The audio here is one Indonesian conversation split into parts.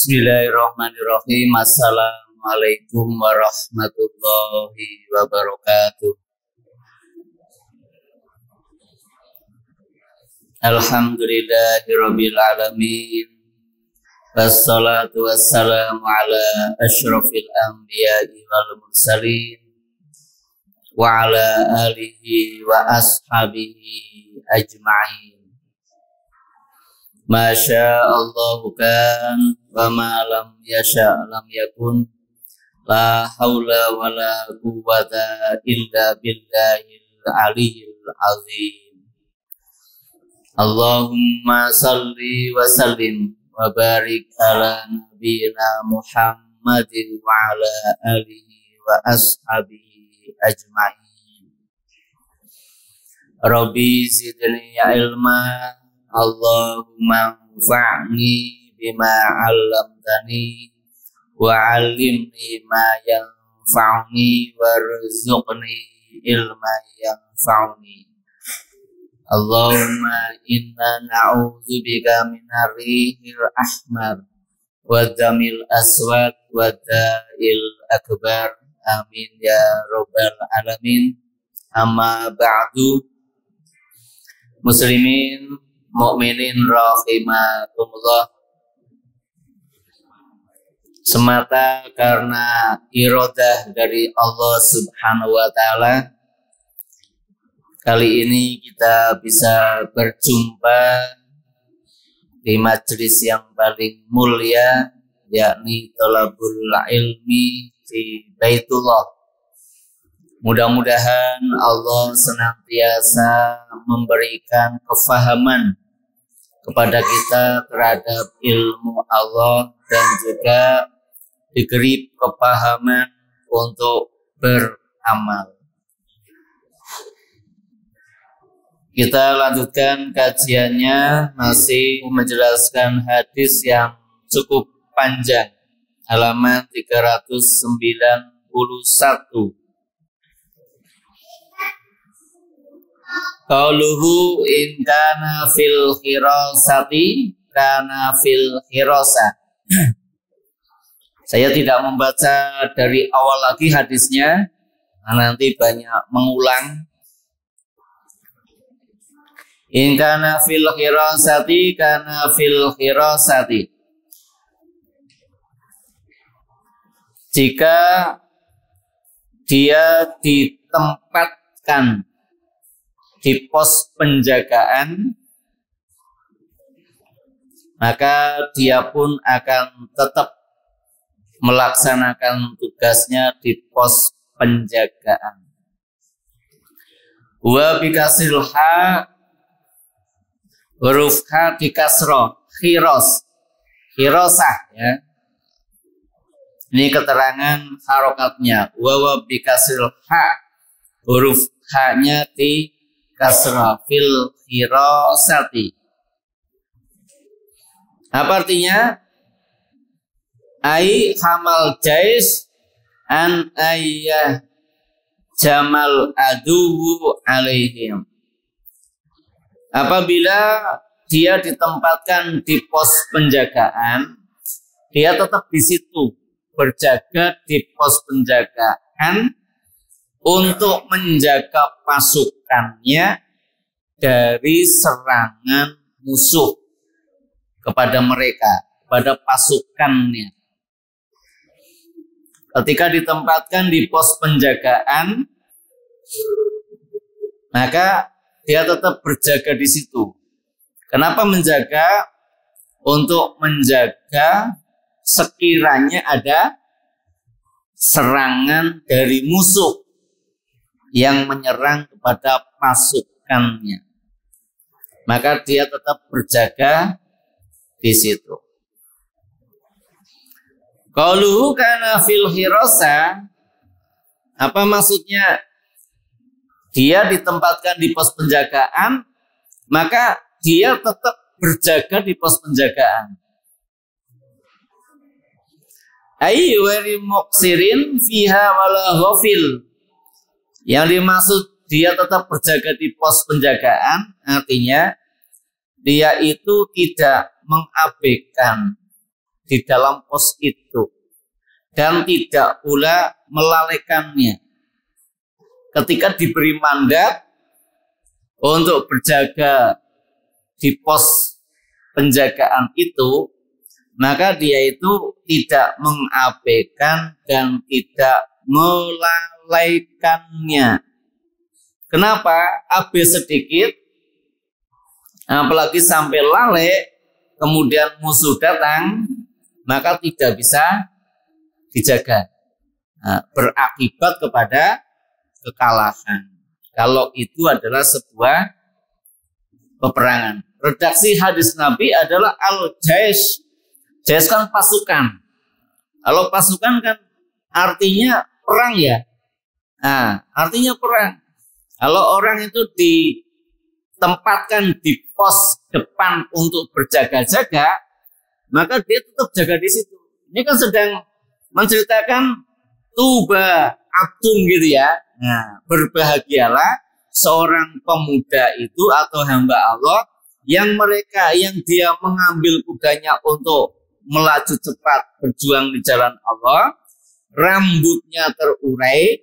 Bismillahirrahmanirrahim. Assalamualaikum warahmatullahi wabarakatuh. Alhamdulillahirabbil alamin. Wassalatu wassalamu ala asyrafil anbiya'i wal mursalin wa ala alihi wa ashabihi ajma'in. Masya Allah kan wa ma lam yasha lam yakun. La haula wa la quwwata illa billahil aliyyil azim. Allahumma salli wa sallim wa barik ala nabiyyina Muhammadin wa ala alihi wa ashabihi ajma'in. Rabbi zidni ilma. Allahumma anfa'ni bima 'allamtani wa 'allimni ma yanfa'uni warzuqni ilma yanfa'uni. Allahumma inna na'udzubika minar rihil ahmar wa damil aswad wa da'il akbar. Amin ya rabbal alamin. Amma ba'du. Muslimin mukminin rahimakumullah, semata karena iradah dari Allah Subhanahu wa taala, kali ini kita bisa berjumpa di majelis yang paling mulia, yakni thalabul ilmi di Baitullah. Mudah-mudahan Allah senantiasa memberikan kefahaman kepada kita terhadap ilmu Allah dan juga diberi kepahaman untuk beramal. Kita lanjutkan kajiannya, masih menjelaskan hadis yang cukup panjang, halaman 391. Qauluhu in kana fil khirasati kana fil khirasa. Saya tidak membaca dari awal lagi hadisnya, nanti banyak mengulang. In kana fil khirasati kana fil khirasati. Jika dia ditempatkan di pos penjagaan, maka dia pun akan tetap melaksanakan tugasnya di pos penjagaan. Wa bikasril ha, huruf ha dikasroh, khirosah ya. Ini keterangan harokatnya. Wa bikasril ha, huruf ha-nya di kasrah fil khirasati. Apa artinya? Ai hamal jais an ayyah jamal aduwu alaihim. Apabila dia ditempatkan di pos penjagaan, dia tetap di situ berjaga di pos penjagaan untuk menjaga pasukannya dari serangan musuh kepada mereka, kepada pasukannya. Ketika ditempatkan di pos penjagaan, maka dia tetap berjaga di situ. Kenapa menjaga? Untuk menjaga sekiranya ada serangan dari musuh yang menyerang kepada pasukannya, maka dia tetap berjaga di situ. Qauluhu kana fil khirasa, apa maksudnya? Dia ditempatkan di pos penjagaan, maka dia tetap berjaga di pos penjagaan. Ai wari muqsirin fiha wala ghafil. Yang dimaksud dia tetap berjaga di pos penjagaan, artinya dia itu tidak mengabaikan di dalam pos itu dan tidak pula melalaikannya. Ketika diberi mandat untuk berjaga di pos penjagaan itu, maka dia itu tidak mengabaikan dan tidak melalaikannya. Kenapa? Abai sedikit, apalagi sampai lalai, kemudian musuh datang, maka tidak bisa dijaga. Berakibat kepada kekalahan. Kalau itu adalah sebuah peperangan. Redaksi hadis Nabi adalah al-jaish. Jaish kan pasukan. Kalau pasukan kan artinya perang ya. Artinya perang. Kalau orang itu ditempatkan di pos depan untuk berjaga-jaga, maka dia tetap jaga di situ. Ini kan sedang menceritakan tuba abdun gitu ya. Berbahagialah seorang pemuda itu atau hamba Allah yang dia mengambil kudanya untuk melaju cepat berjuang di jalan Allah, rambutnya terurai,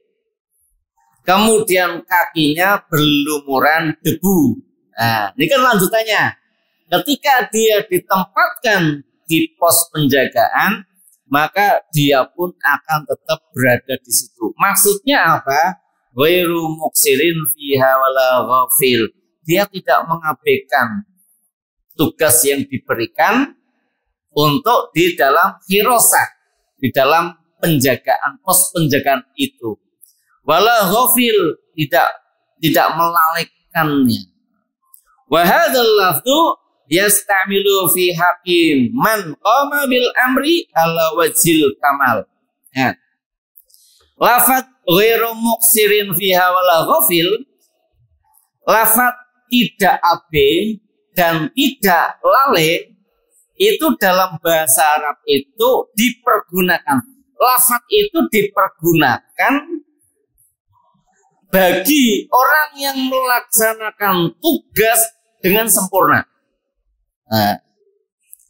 kemudian kakinya berlumuran debu. Ini kan lanjutannya. Ketika dia ditempatkan di pos penjagaan, maka dia pun akan tetap berada di situ. Maksudnya apa? Ghairu muksirin fiha wala ghafil. Dia tidak mengabaikan tugas yang diberikan untuk di dalam hirosah, di dalam penjagaan, pos penjagaan itu. Wala ghafil, tidak melalaikannya. Wa hadzal lafdhu yastamilu fi haqqin man qama bil amri ala wajhil kamal. Lafaz ghairu muksirin fiha wala ghafil, lafaz tidak abe dan tidak lalai, itu dalam bahasa Arab itu dipergunakan. Lafaz itu dipergunakan bagi orang yang melaksanakan tugas dengan sempurna.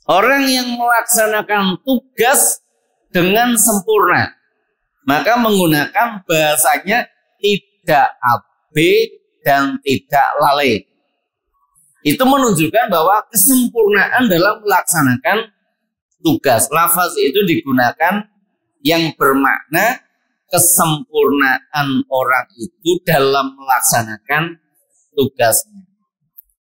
Orang yang melaksanakan tugas dengan sempurna, maka menggunakan bahasanya tidak abe dan tidak lalai. Itu menunjukkan bahwa kesempurnaan dalam melaksanakan tugas. Lafaz itu digunakan yang bermakna kesempurnaan orang itu dalam melaksanakan tugasnya.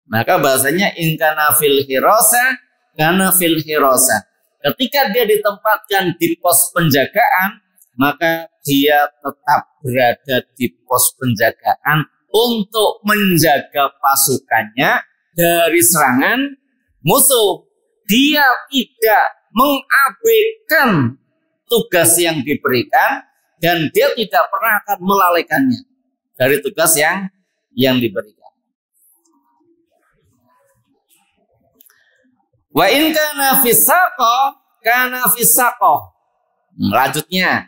Maka bahasanya in kana fil hirasa kana fil hirasa. Ketika dia ditempatkan di pos penjagaan, maka dia tetap berada di pos penjagaan untuk menjaga pasukannya dari serangan musuh. Dia tidak mengabaikan tugas yang diberikan dan dia tidak pernah akan melalaikannya dari tugas yang diberikan. Wa in kana fisaqo. Lanjutnya.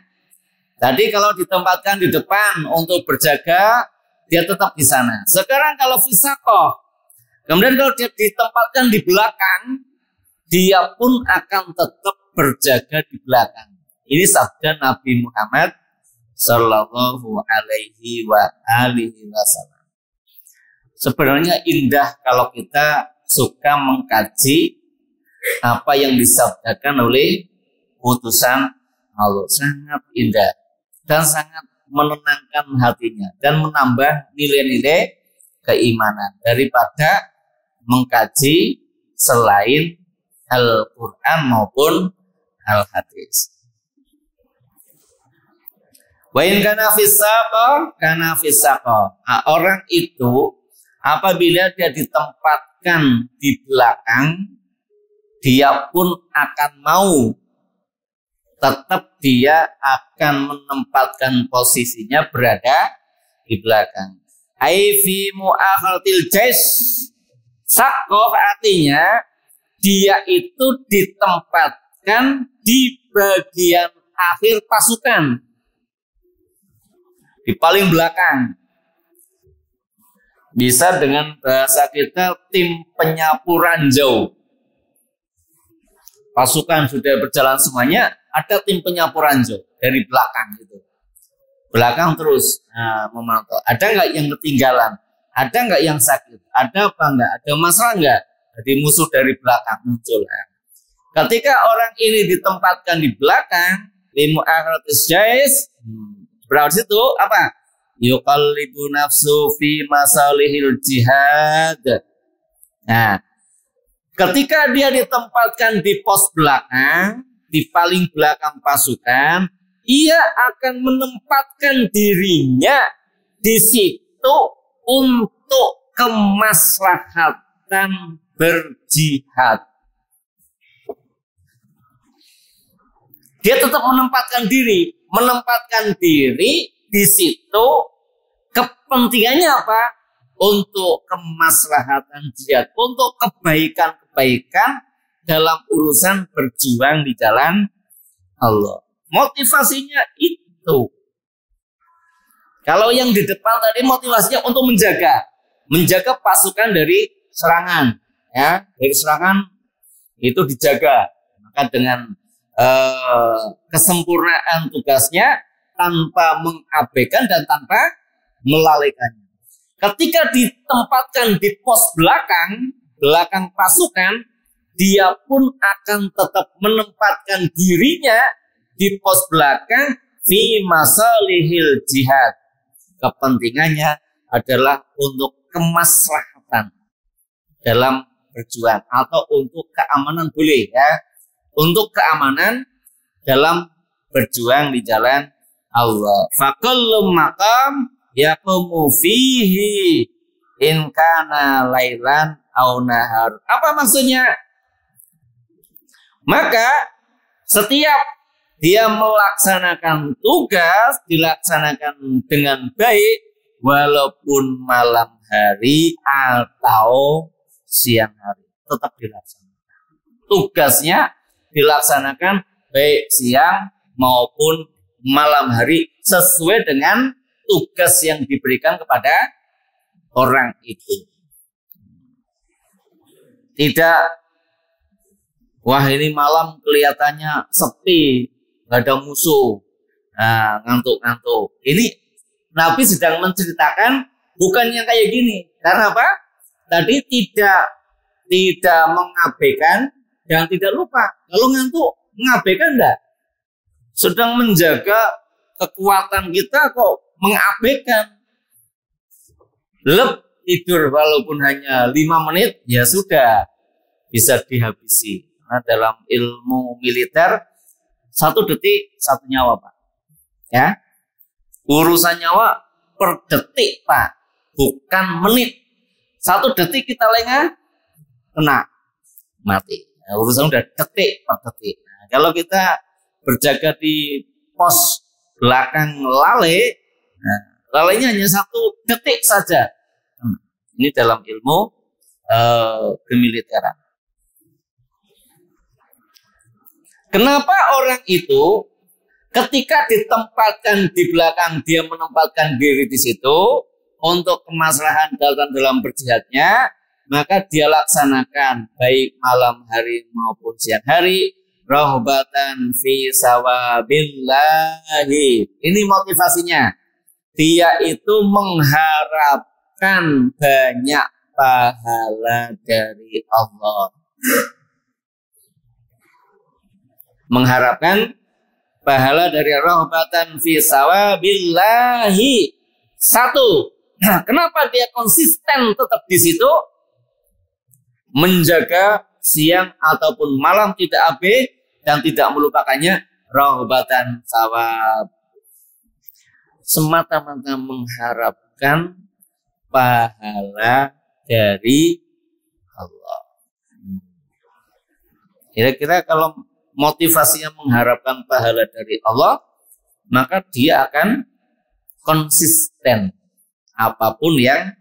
Tadi kalau ditempatkan di depan untuk berjaga, dia tetap di sana. Sekarang kalau fisaqo, kemudian kalau dia ditempatkan di belakang, dia pun akan tetap berjaga di belakang. Ini sabda Nabi Muhammad Sallallahu Alaihi Wasallam. Sebenarnya indah kalau kita suka mengkaji apa yang disabdakan oleh utusan Allah. Sangat indah dan sangat menenangkan hatinya dan menambah nilai-nilai keimanan daripada mengkaji selain Al-Quran maupun Al-Hadis. Wa in kana fisaqo. Orang itu apabila dia ditempatkan di belakang, dia pun akan mau, tetap dia akan menempatkan posisinya berada di belakang. Ai fi mu'akhiratil jaish. Saqo artinya dia itu ditempatkan di bagian akhir pasukan, di paling belakang. Bisa dengan bahasa kita tim penyapu ranjau. pasukan sudah berjalan semuanya, ada tim penyapu ranjau dari belakang gitu. Belakang terus memantau. Ada nggak yang ketinggalan? Ada nggak yang sakit? Ada apa nggak? Ada masalah nggak? Jadi musuh dari belakang muncul. Ketika orang ini ditempatkan di belakang, limu akhratis jais, berarti itu apa? Yuqallibu nafsu fi masalihil jihad. Nah, ketika dia ditempatkan di pos belakang, di paling belakang pasukan, ia akan menempatkan dirinya di situ untuk kemaslahatan berjihad. Dia tetap menempatkan diri di situ. Kepentingannya apa? Untuk kemaslahatan jihad, untuk kebaikan-kebaikan dalam urusan berjuang di jalan Allah. Motivasinya itu. Kalau yang di depan tadi motivasinya untuk menjaga pasukan dari serangan, ya, dari serangan itu dijaga. Maka dengan kesempurnaan tugasnya tanpa mengabaikan dan tanpa melalaikannya. Ketika ditempatkan di pos belakang pasukan, dia pun akan tetap menempatkan dirinya di pos belakang fi masalihil jihad. Kepentingannya adalah untuk kemaslahatan dalam berjuang atau untuk keamanan boleh ya. Untuk keamanan dalam berjuang di jalan Allah. Fakullu maqam yaqumu fihi in kana lailan aw nahar. Apa maksudnya? Maka setiap dia melaksanakan tugas, dilaksanakan dengan baik walaupun malam hari atau siang hari, tetap dilaksanakan. Tugasnya dilaksanakan baik siang maupun malam hari sesuai dengan tugas yang diberikan kepada orang itu. Tidak, wah ini malam kelihatannya sepi, nggak ada musuh, ngantuk-ngantuk. Ini Nabi sedang menceritakan bukan yang kayak gini. Karena apa? Tadi tidak mengabaikan dan tidak lupa. Kalau ngantuk, mengabaikan enggak? Sedang menjaga kekuatan kita kok mengabaikan. Tidur walaupun hanya 5 menit, ya sudah bisa dihabisi. Nah, dalam ilmu militer, 1 detik 1 nyawa, Pak. Ya, urusan nyawa per detik, Pak, bukan menit. 1 detik kita lengah, kena mati. Nah, urusan udah detik per detik. Nah, kalau kita berjaga di pos belakang lalai, nah, lalainya hanya 1 detik saja. Ini dalam ilmu kemiliteran. Kenapa orang itu ketika ditempatkan di belakang, dia menempatkan diri di situ untuk kemaslahan dalam berjihadnya, maka dia laksanakan baik malam hari maupun siang hari, rahbatan fi sawabillahi. Ini motivasinya. Dia itu mengharapkan banyak pahala dari Allah. Mengharapkan pahala dari rahbatan fi sawabillahi. 1. Kenapa dia konsisten tetap di situ? Menjaga siang ataupun malam tidak abai dan tidak melupakannya rahbatan sawab. Semata-mata mengharapkan pahala dari Allah. Kira-kira kalau motivasinya mengharapkan pahala dari Allah, maka dia akan konsisten apapun yang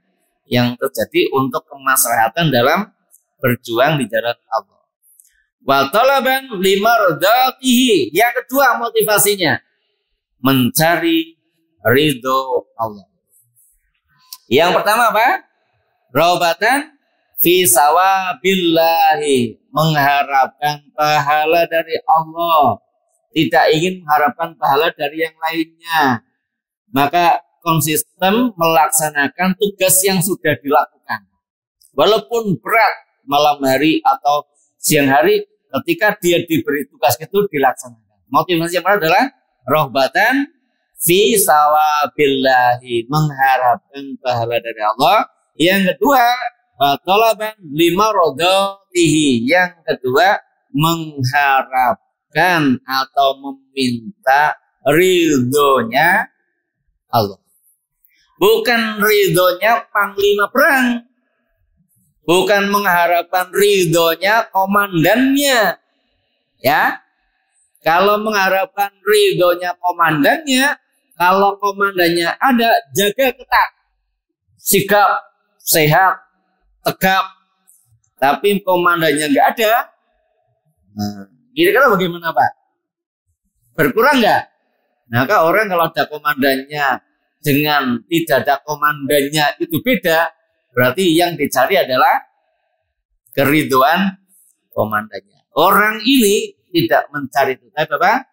terjadi untuk kemaslahatan dalam berjuang di jalan Allah. Wa talaban limardatihi. Yang kedua motivasinya mencari ridho Allah. Yang pertama apa? Rahbatan fi sawabillahi, mengharapkan pahala dari Allah, tidak ingin mengharapkan pahala dari yang lainnya, maka konsisten melaksanakan tugas yang sudah dilakukan. Walaupun berat malam hari atau siang hari, ketika dia diberi tugas itu dilaksanakan. Motivasi yang pertama adalah rohbatan fi sawabillahi, mengharapkan pahala dari Allah. Yang kedua, talaban lima rodatihi, yang kedua mengharapkan atau meminta ridhonya Allah. Bukan ridhonya panglima perang, bukan mengharapkan ridhonya komandannya. Ya, kalau mengharapkan ridhonya komandannya, kalau komandannya ada, jaga ketat, sikap sehat, tegap. Tapi komandannya nggak ada, kira-kira bagaimana Pak? Berkurang nggak? Maka orang kalau ada komandannya dengan tidak ada komandannya itu beda. Berarti yang dicari adalah keridhaan komandannya. Orang ini tidak mencari itu. Tapi apa?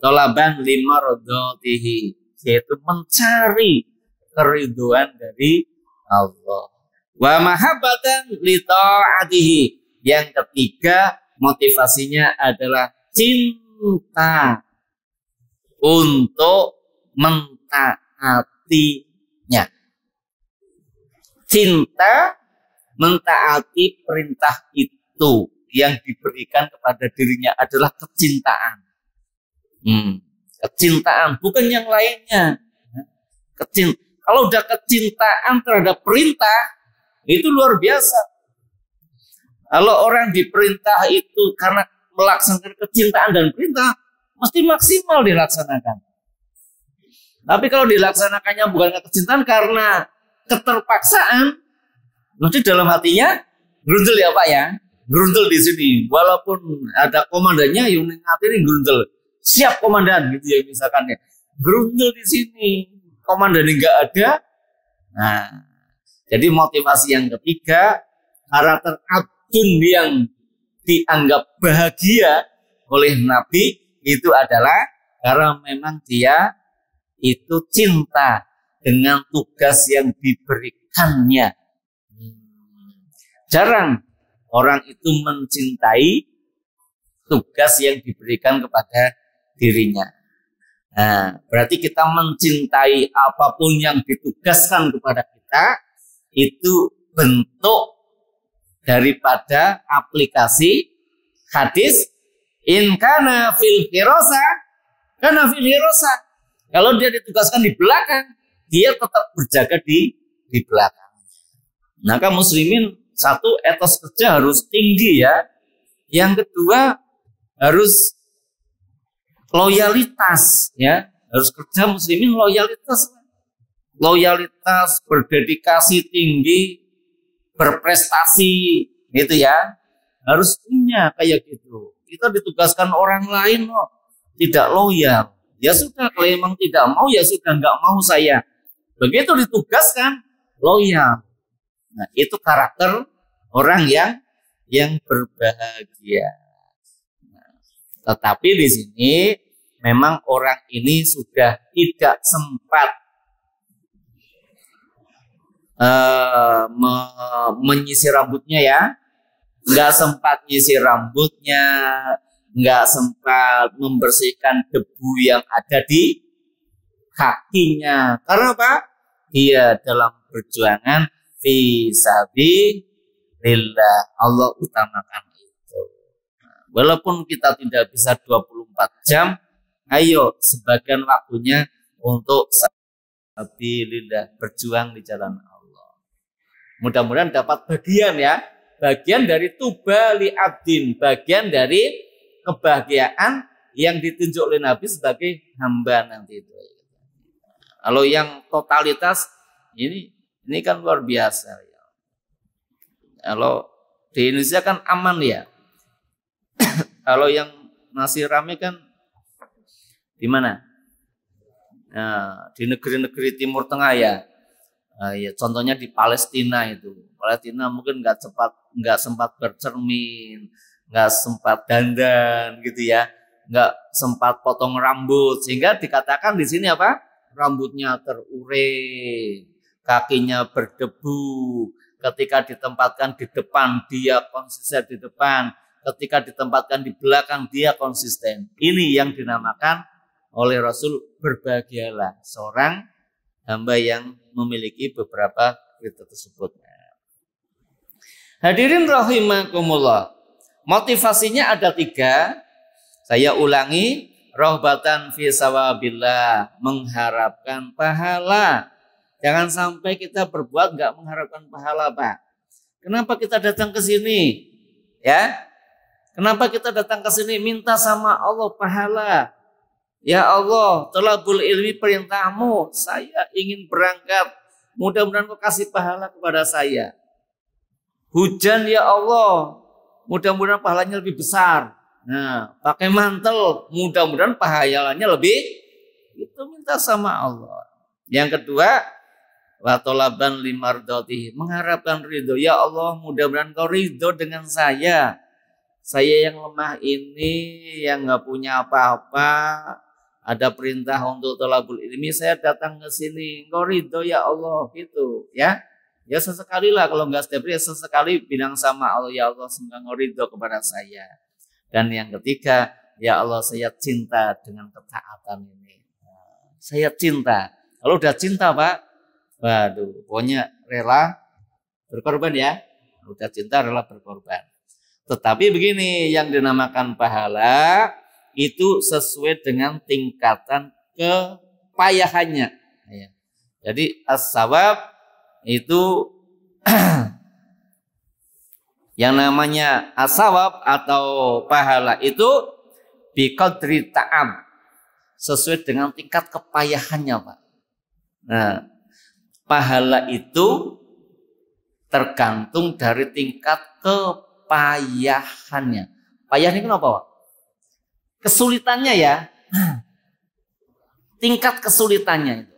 Tolaban lima rodatihi, yaitu mencari keridhaan dari Allah. Wa mahabbatan li ta'atihi, yang ketiga motivasinya adalah cinta untuk mentaatinya. Cinta mentaati perintah itu yang diberikan kepada dirinya adalah kecintaan. Kecintaan, bukan yang lainnya. Kalau udah kecintaan terhadap perintah, itu luar biasa. Kalau orang diperintah itu karena melaksanakan kecintaan dan perintah, mesti maksimal dilaksanakan. Tapi kalau dilaksanakannya bukan kecintaan karena keterpaksaan, nanti dalam hatinya grundel ya Pak ya, grundel di sini. Walaupun ada komandannya, yang hati ini grundel. Siap komandan gitu ya misalkan ya, grundel di sini. Komandan nggak ada. Nah, jadi motivasi yang ketiga, karakter abdun yang dianggap bahagia oleh Nabi itu adalah karena memang dia itu cinta dengan tugas yang diberikannya. Jarang orang itu mencintai tugas yang diberikan kepada dirinya. Nah, berarti kita mencintai apapun yang ditugaskan kepada kita, itu bentuk daripada aplikasi hadis in kana fil hirasa kana fil hirasa. Kalau dia ditugaskan di belakang, dia tetap berjaga di belakang. Maka muslimin, satu, etos kerja harus tinggi ya. Yang kedua, harus loyalitas ya, harus kerja muslimin loyalitas, berdedikasi tinggi, berprestasi gitu ya, harus punya kayak gitu. Kita ditugaskan orang lain kok tidak loyal, ya sudah, kalau emang tidak mau ya sudah, nggak mau saya. Begitu ditugaskan loyal. Nah, itu karakter orang yang berbahagia. Nah, tetapi di sini memang orang ini sudah tidak sempat menyisir rambutnya ya, nggak sempat nyisir rambutnya, nggak sempat membersihkan debu yang ada di kakinya. Karena apa? Dia dalam perjuangan fisabilillah, Allah utamakan itu. Walaupun kita tidak bisa 24 jam, ayo sebagian waktunya untuk fisabilillah, berjuang di jalan Allah. Mudah-mudahan dapat bagian ya, bagian dari tubali abdin, bagian dari kebahagiaan yang ditunjuk oleh Nabi sebagai hamba nanti itu. Kalau yang totalitas ini kan luar biasa ya. Kalau di Indonesia kan aman ya. Kalau yang masih ramai kan di mana? Nah, di negeri-negeri Timur Tengah ya. Ya, contohnya di Palestina itu. Palestina mungkin nggak sempat bercermin, nggak sempat dandan gitu ya, nggak sempat potong rambut, sehingga dikatakan di sini apa? Rambutnya terurai, kakinya berdebu. Ketika ditempatkan di depan dia konsisten di depan, ketika ditempatkan di belakang dia konsisten. Ini yang dinamakan oleh Rasul berbahagialah seorang hamba yang memiliki beberapa kriteria tersebut. Hadirin rahimakumullah. Motivasinya ada 3. Saya ulangi, rohbatan fi sawabillah, mengharapkan pahala. Jangan sampai kita berbuat nggak mengharapkan pahala, Pak. Kenapa kita datang ke sini? Ya, kenapa kita datang ke sini? Minta sama Allah pahala. Ya Allah, thalabul ilmi perintahmu. Saya ingin berangkat. Mudah-mudahan kau kasih pahala kepada saya. Hujan ya Allah, mudah-mudahan pahalanya lebih besar. Nah, pakai mantel, mudah-mudahan pahalanya lebih. Itu minta sama Allah. Yang kedua, wa talaban limardatihi, mengharapkan ridho. Ya Allah, mudah-mudahan kau ridho dengan saya. Saya yang lemah ini, yang nggak punya apa-apa, ada perintah untuk thalabul ilmi, saya datang ke sini. Engkau ridho ya Allah, gitu ya. Ya sesekali lah, kalau nggak setiap hari, sesekali bilang sama Allah, ya Allah semoga engkau ridho kepada saya. Dan yang ketiga, ya Allah saya cinta dengan ketaatan ini. Saya cinta. Kalau udah cinta Pak, waduh, pokoknya rela berkorban ya. Udah cinta rela berkorban. Tetapi begini, yang dinamakan pahala itu sesuai dengan tingkatan kepayahannya. Jadi as-sawab itu yang namanya as-sawab atau pahala itu biqadri ta'ab, sesuai dengan tingkat kepayahannya, Pak. Nah, pahala itu tergantung dari tingkat kepayahannya. Payahnya kenapa, Pak? Kesulitannya ya. Tingkat kesulitannya itu.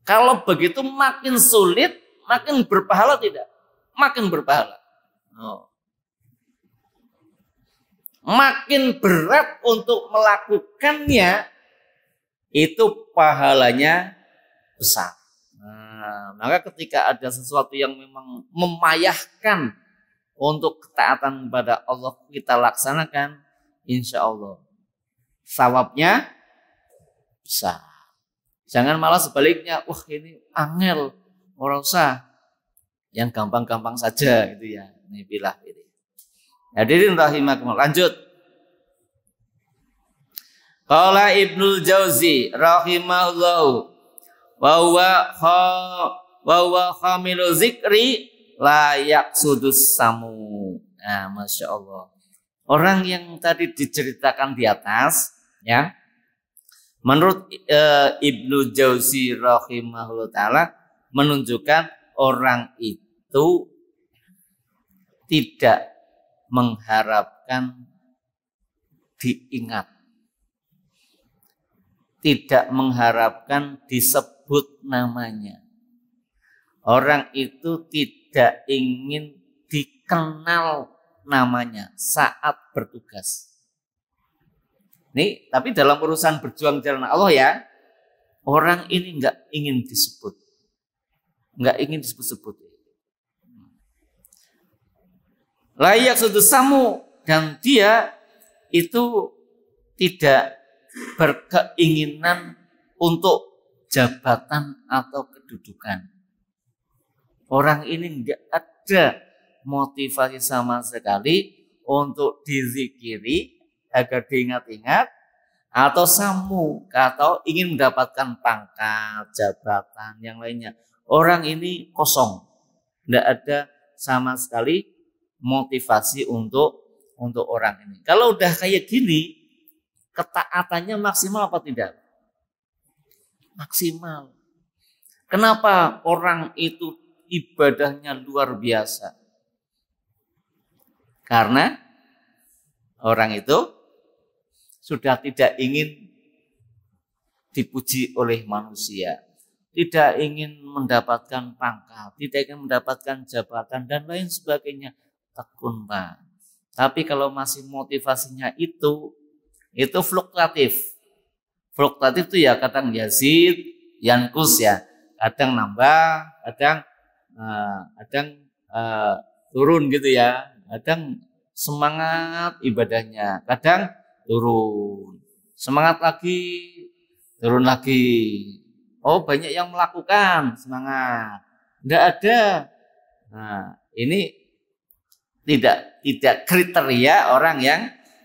Kalau begitu makin sulit, makin berpahala tidak? Makin berpahala. Oh. Makin berat untuk melakukannya, itu pahalanya besar. Nah, maka ketika ada sesuatu yang memang memayahkan untuk ketaatan kepada Allah kita laksanakan, insya Allah sawabnya besar. Jangan malah sebaliknya, wah ini angel, ora usah, yang gampang-gampang saja gitu ya. Ini bilah ini. Hadirin rahimakumullah. Lanjut. Qala Ibnul Jauzi rahimahullahu wa huwa khamilu zikri la yaqsudus samu. Nah, Masya Allah. Orang yang tadi diceritakan di atas, ya, menurut Ibnu Jauzi rahimahullah ta'ala, menunjukkan orang itu tidak mengharapkan diingat, tidak mengharapkan disebut namanya. Orang itu tidak ingin dikenal namanya saat bertugas. Nih, tapi dalam urusan berjuang jalan Allah ya, orang ini nggak ingin disebut, nggak ingin disebut-sebut. Layak samu, dan dia itu tidak berkeinginan untuk jabatan atau kedudukan. Orang ini nggak ada motivasi sama sekali untuk dizikiri agar diingat-ingat, atau samu, atau ingin mendapatkan pangkat, jabatan, yang lainnya. Orang ini kosong, tidak ada sama sekali motivasi untuk orang ini. Kalau udah kayak gini, ketaatannya maksimal apa tidak? Maksimal. Kenapa orang itu ibadahnya luar biasa? Karena orang itu sudah tidak ingin dipuji oleh manusia. tidak ingin mendapatkan pangkat, tidak ingin mendapatkan jabatan dan lain sebagainya, tekun Pak. Tapi kalau masih motivasinya itu fluktuatif. Fluktuatif itu ya kadang yazid, yankus ya, kadang nambah, kadang turun gitu ya, kadang semangat ibadahnya, kadang turun, semangat lagi, turun lagi. Oh banyak yang melakukan semangat, tidak ada. Nah ini tidak kriteria orang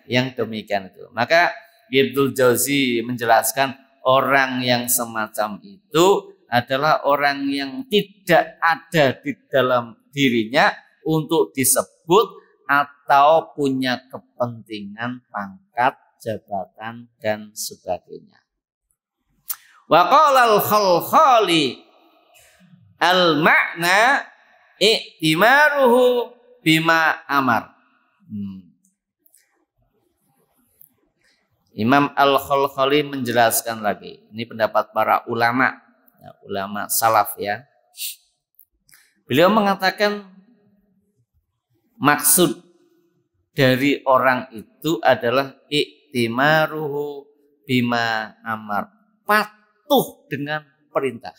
yang demikian itu. Maka Ibnul Jauzi menjelaskan orang yang semacam itu adalah orang yang tidak ada di dalam dirinya untuk disebut atau punya kepentingan pangkat, jabatan dan sebagainya. Wa qala al-Khalkhali al-ma'na i'timaruhu bima amar. Imam Al-Khalkhali menjelaskan lagi. Ini pendapat para ulama, ya, ulama salaf ya. Beliau mengatakan maksud dari orang itu adalah i'timaruhu bima amar. Patuh dengan perintah.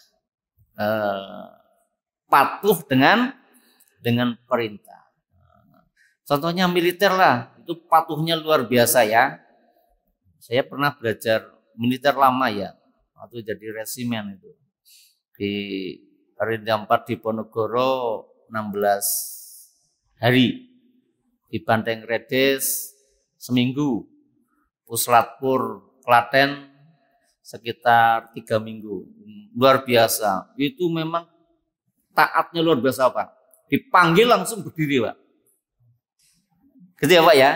Patuh dengan perintah. Contohnya militer lah, itu patuhnya luar biasa ya. Saya pernah belajar militer lama ya, waktu jadi resimen itu di Rinda 4 di Ponorogo 16 hari, di Banteng Redes seminggu, Puslatpur Klaten sekitar 3 minggu. Luar biasa, itu memang taatnya luar biasa Pak. Dipanggil langsung berdiri Pak. Gitu ya Pak ya,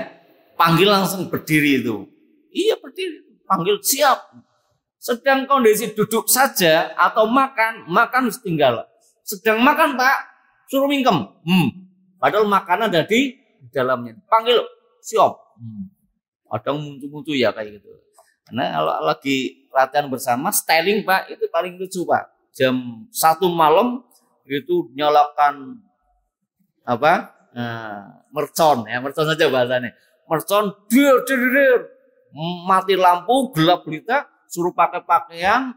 panggil langsung berdiri itu. Iya berdiri, panggil siap. Sedang kondisi duduk saja atau makan harus tinggal. Sedang makan Pak, suruh mingkem. Padahal makanan ada di dalamnya. Panggil siap. Kadang muncul-muncul ya kayak gitu. Karena kalau lagi latihan bersama, styling Pak, itu paling lucu Pak. Jam 1 malam itu nyalakan mercon ya, mercon saja bahasanya. Mercon dir mati lampu, gelap gulita, suruh pakai pakaian,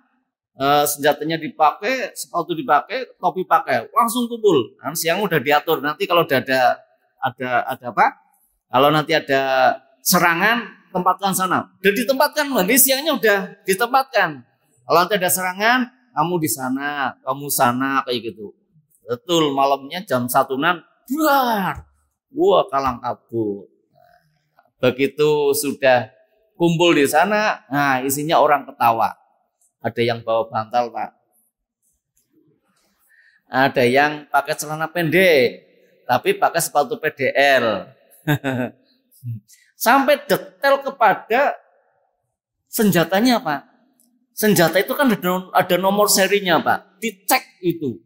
senjatanya dipakai, sepatu dipakai, topi pakai, langsung kumpul. Nah, siang udah diatur. Nanti kalau udah ada apa? Kalau nanti ada serangan, tempatkan sana. Udah ditempatkan, nanti siangnya udah ditempatkan. Kalau nanti ada serangan, kamu di sana, kamu sana kayak gitu. Betul, malamnya jam 1-an, wah kalang kabut. Begitu sudah kumpul di sana, nah isinya orang ketawa. Ada yang bawa bantal Pak. Ada yang pakai celana pendek, tapi pakai sepatu PDL. Sampai detail kepada senjatanya Pak. Senjata itu kan ada nomor serinya Pak. Dicek itu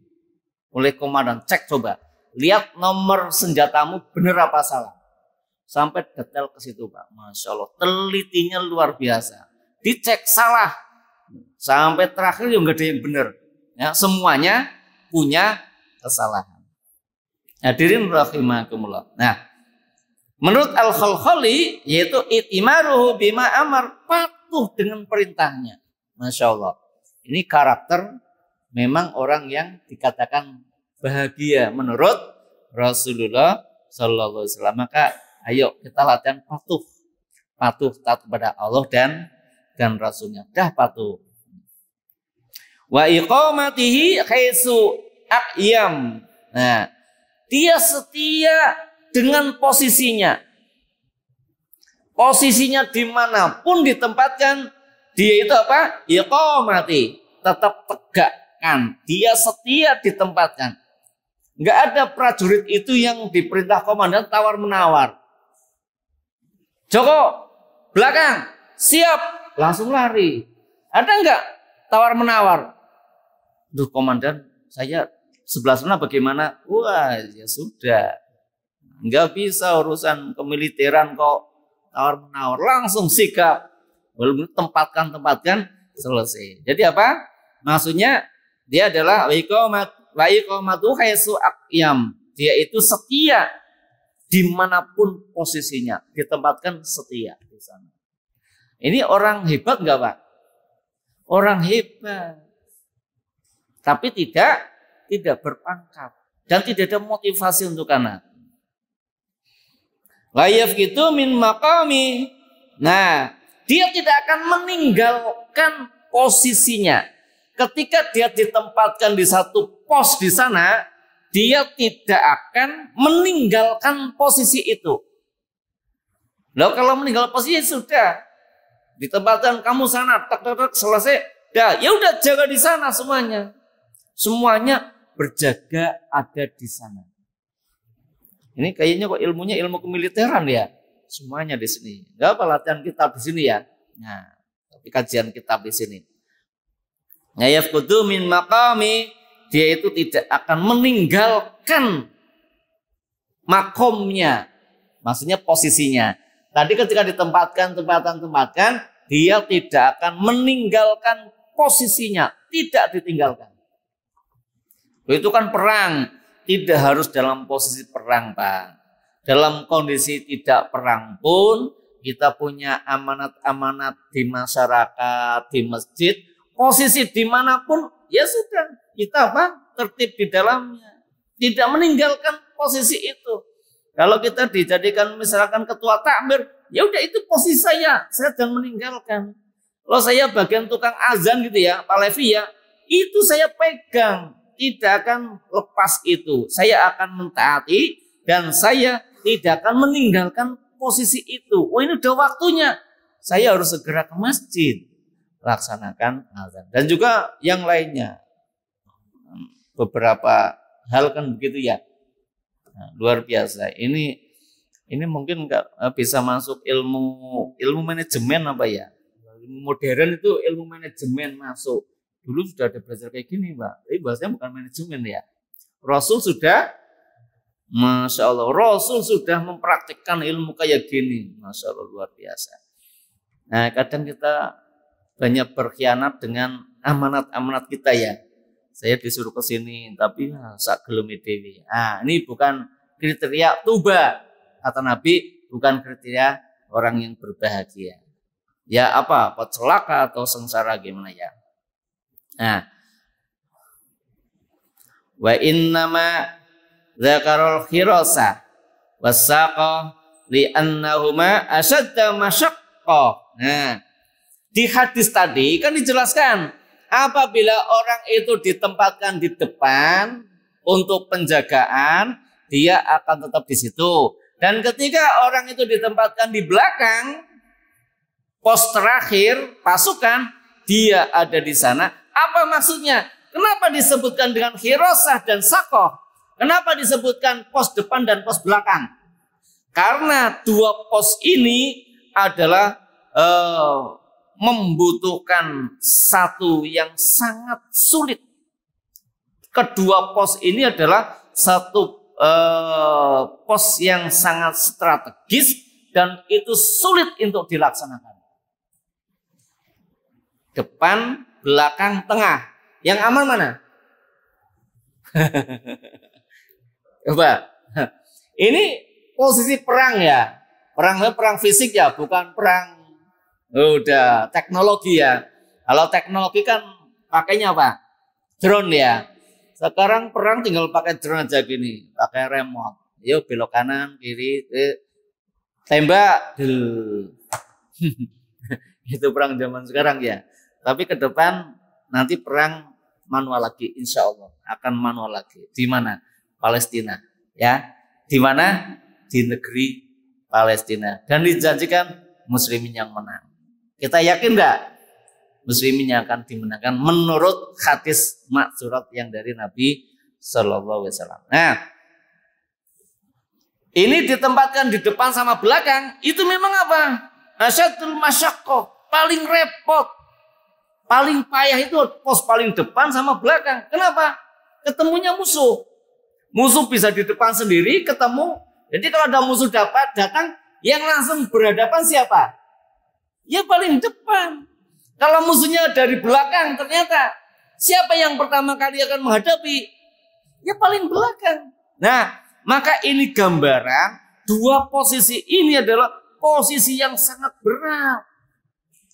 oleh komandan. Cek coba. Lihat nomor senjatamu benar apa salah. Sampai detail ke situ Pak. Masya Allah. Telitinya luar biasa. Dicek salah. Sampai terakhir yang nggak ada yang benar. Ya, semuanya punya kesalahan. Hadirin rahimakumullah. Nah, menurut Al-Khalkhali yaitu i'timaruhu bima amar, patuh dengan perintahnya. Masya Allah. Ini karakter memang orang yang dikatakan bahagia menurut Rasulullah Sallallahu Alaihi Wasallam. Maka ayo kita latihan patuh taat kepada Allah dan Rasulnya. Dah patuh. Wa iqamatihi khaisu aqyam. Nah, dia setia dengan posisinya. Posisinya dimanapun ditempatkan, dia itu apa? Iqamati, tetap tegakkan. Dia setia ditempatkan. Enggak ada prajurit itu yang diperintah komandan tawar menawar. Joko, belakang, siap, langsung lari. Ada enggak tawar menawar? Duh komandan, saya sebelah sana bagaimana? Wah ya sudah, enggak bisa urusan kemiliteran kok tawar menawar. Langsung sikap, belum tempatkan, selesai. Jadi apa? Maksudnya Dia adalah wa iqamatu haitsu aqyam. Dia itu setia dimanapun posisinya, ditempatkan setia di sana. Ini orang hebat enggak, Pak? Orang hebat. Tapi tidak berpangkat dan tidak ada motivasi untuk anak. Layaf gitu min maqami. Nah, dia tidak akan meninggalkan posisinya. Ketika dia ditempatkan di satu pos di sana, dia tidak akan meninggalkan posisi itu. Loh, kalau meninggal posisi sudah ditempatkan kamu sana, tak selesai, ya udah jaga di sana semuanya. Semuanya berjaga ada di sana. Ini kayaknya kok ilmunya ilmu kemiliteran ya. Semuanya di sini. Enggak apa latihan kitab di sini ya. Nah, tapi kajian kitab di sini. Yafqudu min maqami, dia itu tidak akan meninggalkan makomnya. Maksudnya posisinya. Tadi ketika ditempatkan, dia tidak akan meninggalkan posisinya, tidak ditinggalkan. Itu kan perang, tidak harus dalam posisi perang, Pak. Dalam kondisi tidak perang pun kita punya amanat-amanat di masyarakat, di masjid, posisi dimanapun ya sudah kita tertib di dalamnya, tidak meninggalkan posisi itu. Kalau kita dijadikan misalkan ketua takmir, ya udah itu posisi saya jangan meninggalkan. Kalau saya bagian tukang azan gitu ya, Pak Levi ya, itu saya pegang, tidak akan lepas itu. Saya akan mentaati dan saya tidak akan meninggalkan posisi itu. Oh, ini udah waktunya, saya harus segera ke masjid laksanakan azan. Dan juga yang lainnya, beberapa hal kan begitu ya. Nah, luar biasa. Ini mungkin nggak bisa masuk ilmu manajemen apa ya? Ilmu modern itu ilmu manajemen masuk. Dulu sudah ada belajar kayak gini, Mbak. Tapi bahasanya bukan manajemen ya. Rasul sudah, Masya Allah, Rasul sudah mempraktikkan ilmu kayak gini. Masya Allah, luar biasa. Nah, kadang kita banyak berkhianat dengan amanat-amanat kita ya. Saya disuruh ke sini, tapi sak gelemi dewi. Nah, ini bukan kriteria tuba, kata Nabi, bukan kriteria orang yang berbahagia. Ya apa celaka atau sengsara gimana ya. Nah, wa innama dzakarul khirasa wasaqa li'annahuma asadda masyaqqah. Nah, di hadis tadi kan dijelaskan apabila orang itu ditempatkan di depan untuk penjagaan, dia akan tetap di situ. Dan ketika orang itu ditempatkan di belakang, pos terakhir pasukan, dia ada di sana. Apa maksudnya? Kenapa disebutkan dengan khirasah dan sakoh? Kenapa disebutkan pos depan dan pos belakang? Karena dua pos ini adalah membutuhkan satu yang sangat sulit. Kedua pos ini adalah satu pos yang sangat strategis dan itu sulit untuk dilaksanakan. Depan, belakang, tengah. Yang aman mana? Coba. Ini posisi perang ya. Perang fisik ya, bukan perang udah teknologi ya. Kalau teknologi kan pakainya apa? Drone ya. Sekarang perang tinggal pakai drone aja gini, pakai remote. Yuk belok kanan, kiri, tembak. Itu perang zaman sekarang ya. Tapi ke depan nanti perang manual lagi, insya Allah akan manual lagi. Di mana? Palestina, ya. Di mana? Di negeri Palestina. Dan dijanjikan muslimin yang menang. Kita yakin nggak? Muslimin yang akan dimenangkan menurut hadis maksurat yang dari Nabi Sallallahu Alaihi Wasallam. Nah, ini ditempatkan di depan sama belakang. Itu memang apa? Asyadul masyaqqah, paling repot. Paling payah itu pos paling depan sama belakang. Kenapa? Ketemunya musuh. Musuh bisa di depan sendiri ketemu. Jadi kalau ada musuh datang, yang langsung berhadapan siapa? Ya paling depan. Kalau musuhnya dari belakang ternyata Siapa yang pertama kali akan menghadapi? Ya paling belakang. Nah, maka ini gambaran dua posisi ini adalah posisi yang sangat berat.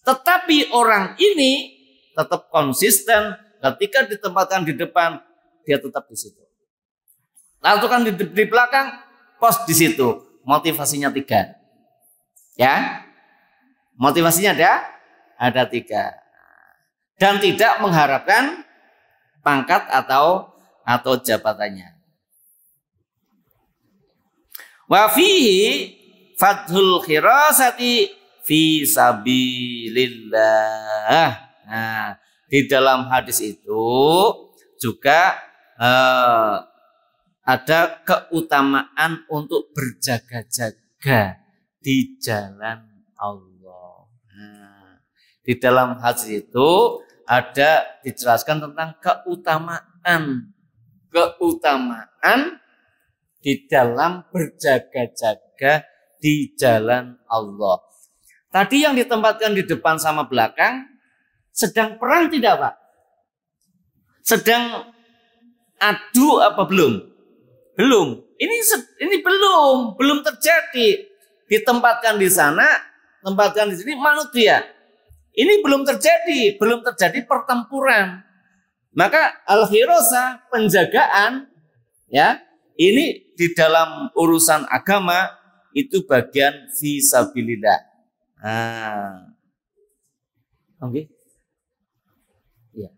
Tetapi orang ini tetap konsisten ketika ditempatkan di depan, dia tetap di situ. Lalu kan di belakang, pos di situ. Motivasinya 3. Ya, motivasinya ada 3. Dan tidak mengharapkan pangkat atau jabatannya. Wa fihi fathul khirasati fi sabilillah. Nah, di dalam hadis itu juga ada keutamaan untuk berjaga-jaga di jalan Allah. Nah, di dalam hadis itu ada dijelaskan tentang keutamaan di dalam berjaga-jaga di jalan Allah. Tadi yang ditempatkan di depan sama belakang sedang perang tidak, Pak? Sedang adu apa belum? Belum. Ini belum terjadi. Ditempatkan di sana, tempatkan di sini manut dia. Ini belum terjadi pertempuran. Maka al-hirasah, penjagaan, ya, ini di dalam urusan agama itu bagian fisabilillah. Oke. Ya.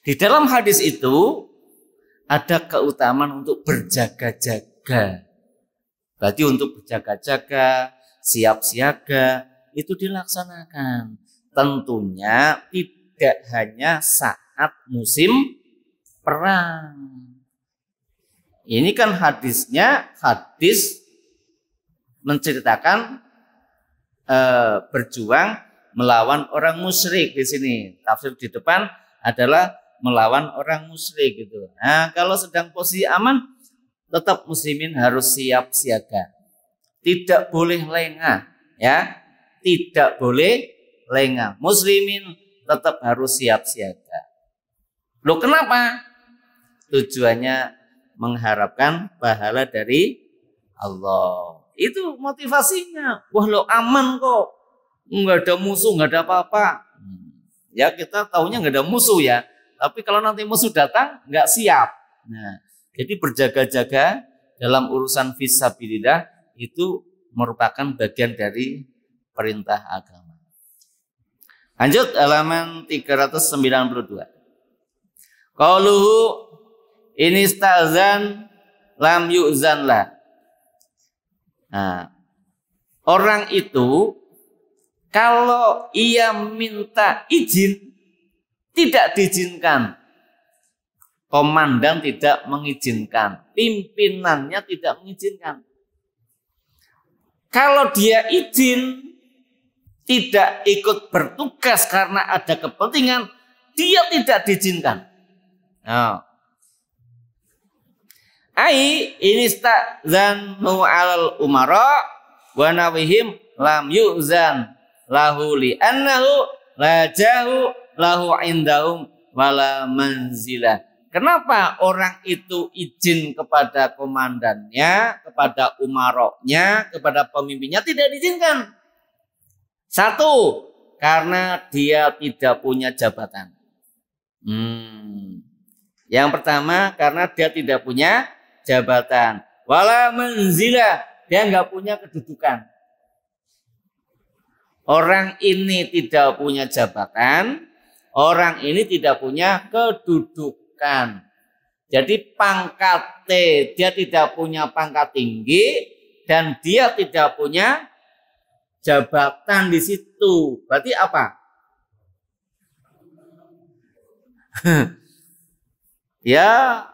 Di dalam hadis itu ada keutamaan untuk berjaga-jaga. Berarti untuk berjaga-jaga, siap siaga itu dilaksanakan. Tentunya tidak hanya saat musim perang. Ini kan hadis menceritakan berjuang melawan orang musyrik di sini. Tafsir di depan adalah melawan orang musyrik gitu. Nah, kalau sedang posisi aman, tetap muslimin harus siap siaga. Tidak boleh lengah, ya. Tidak boleh lengah. Muslimin tetap harus siap siaga. Loh, kenapa? Tujuannya mengharapkan pahala dari Allah. Itu motivasinya. Wah, lo aman kok. Nggak ada musuh, nggak ada apa-apa. Ya, kita taunya nggak ada musuh ya. Tapi kalau nanti musuh datang, nggak siap. Nah, jadi berjaga-jaga dalam urusan fisabilillah itu merupakan bagian dari perintah agama. Lanjut halaman 392. Qauluhu in istazan lam yu'zan lah. Nah, orang itu kalau ia minta izin tidak diizinkan. Komandan tidak mengizinkan, pimpinannya tidak mengizinkan. Kalau dia izin tidak ikut bertugas karena ada kepentingan, dia tidak diizinkan. Nah, ai inistazanu alal umara wa nawihim lam yu'zan lahu li annahu la jahu lahu indahum wala manzilah. Kenapa orang itu izin kepada komandannya, kepada umaroknya, kepada pemimpinnya tidak diizinkan? Satu, karena dia tidak punya jabatan. Yang pertama, karena dia tidak punya jabatan. Wala manzilah, dia nggak punya kedudukan. Orang ini tidak punya jabatan, orang ini tidak punya kedudukan. Jadi pangkatnya dia tidak punya pangkat tinggi dan dia tidak punya jabatan di situ. Berarti apa? Ya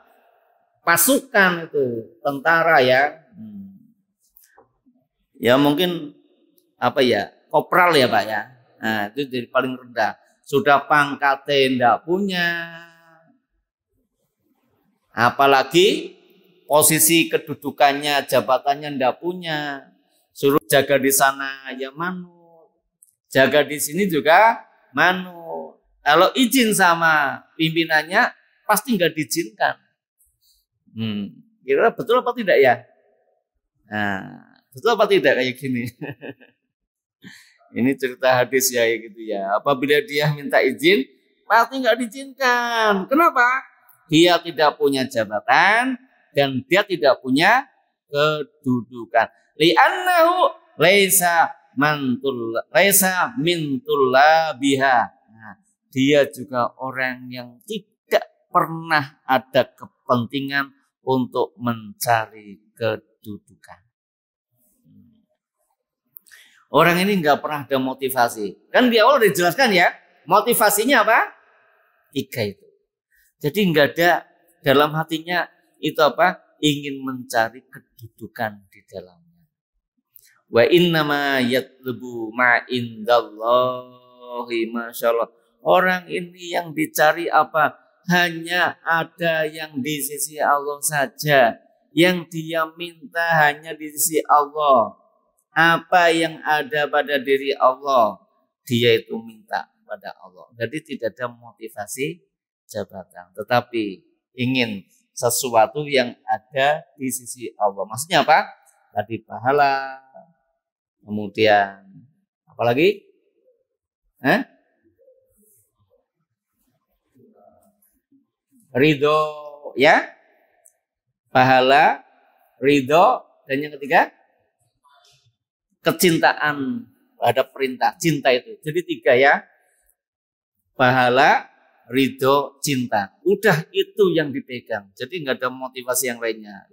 pasukan itu, tentara ya. Ya mungkin apa ya? Kopral ya, Pak ya. Nah, itu jadi paling rendah. Sudah pangkatnya enggak punya. Apalagi posisi kedudukannya, jabatannya ndak punya. Suruh jaga di sana ya manut. Jaga di sini juga manu. Kalau izin sama pimpinannya pasti nggak diizinkan. Kira betul apa tidak ya? Nah, betul apa tidak kayak gini? Ini cerita hadis ya gitu ya. Apabila dia minta izin, pasti nggak diizinkan. Kenapa? Dia tidak punya jabatan dan dia tidak punya kedudukan. Li'annahu laisa mintulla biha. Nah, dia juga orang yang tidak pernah ada kepentingan untuk mencari kedudukan. Orang ini nggak pernah ada motivasi. Kan di awal udah dijelaskan ya, motivasinya apa? 3 itu. Jadi nggak ada dalam hatinya itu apa? Ingin mencari kedudukan di dalamnya. Wa innama yatlubu ma indallahi, masyaallah. Orang ini yang dicari apa? Hanya ada yang di sisi Allah saja. Yang dia minta hanya di sisi Allah. Apa yang ada pada diri Allah, dia itu minta pada Allah. Jadi tidak ada motivasi jabatan, tetapi ingin sesuatu yang ada di sisi Allah. Maksudnya apa? Tadi pahala, kemudian apa lagi? Ridho, ya? Pahala, ridho, dan yang ketiga kecintaan pada perintah, cinta itu. Jadi 3 ya. Pahala, ridho, cinta. Udah itu yang dipegang. Jadi nggak ada motivasi yang lainnya.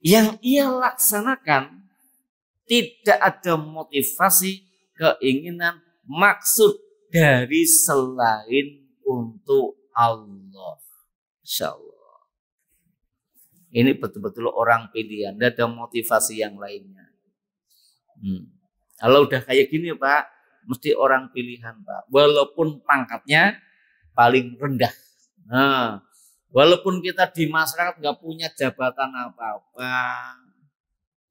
Yang ia laksanakan tidak ada motivasi, keinginan, maksud dari selain untuk Allah. Insyaallah. Ini betul-betul orang pilihan, tidak ada motivasi yang lainnya. Kalau udah kayak gini Pak, mesti orang pilihan Pak. Walaupun pangkatnya paling rendah. Nah, walaupun kita di masyarakat nggak punya jabatan apa-apa,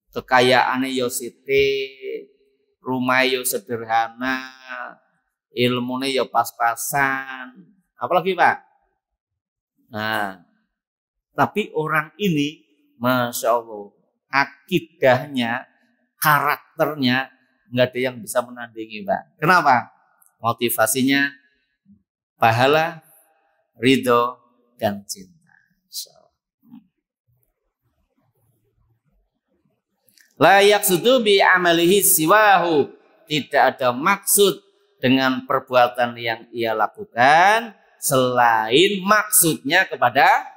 kekayaannya yo sithik, rumahnya yo sederhana, ilmunya yo pas-pasan. Apalagi Pak? Nah, tapi orang ini, Masya Allah, akidahnya, karakternya, nggak ada yang bisa menandingi, Pak. Kenapa? Motivasinya, pahala, ridho, dan cinta. Layak sudu bi amalihi siwahu. Tidak ada maksud dengan perbuatan yang ia lakukan, selain maksudnya kepada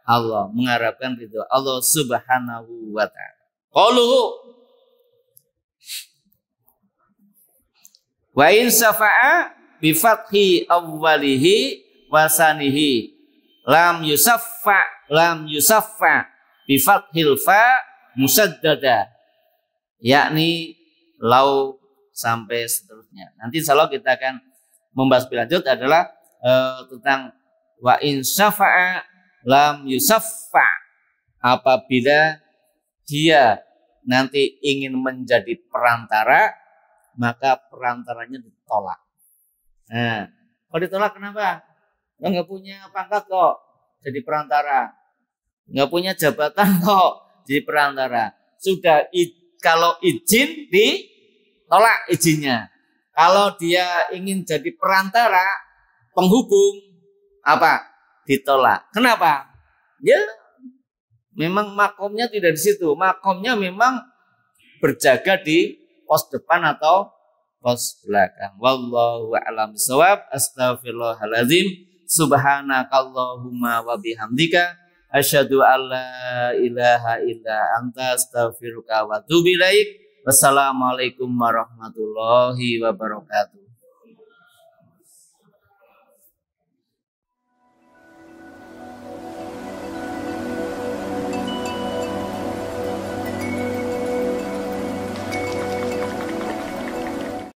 Allah, mengharapkan ridho Allah Subhanahu wa ta'ala. Qauluhu wa in syafa'a bi fathi awwalihi wa sanihi lam yusaffa bi fathil fa musaddada, yakni lau sampai seterusnya. Nanti insyaallah kita akan membahas lebih lanjut adalah tentang wa in syafa'a lam yusaffa, apabila dia nanti ingin menjadi perantara, maka perantaranya ditolak. Nah, kalau ditolak kenapa? Lo nggak punya pangkat kok jadi perantara, nggak punya jabatan kok jadi perantara. Sudah kalau izin ditolak izinnya. Kalau dia ingin jadi perantara, penghubung, apa? Ditolak. Kenapa? Ya, memang makomnya tidak di situ. Makomnya memang berjaga di pos depan atau pos belakang. Wallahu a'lam bishawab. Astaghfirullahaladzim. Subhanakallahumma wa bihamdika asyhadu an la ilaha illa anta astaghfiruka wa atubu ilaik. Wassalamualaikum warahmatullahi wabarakatuh.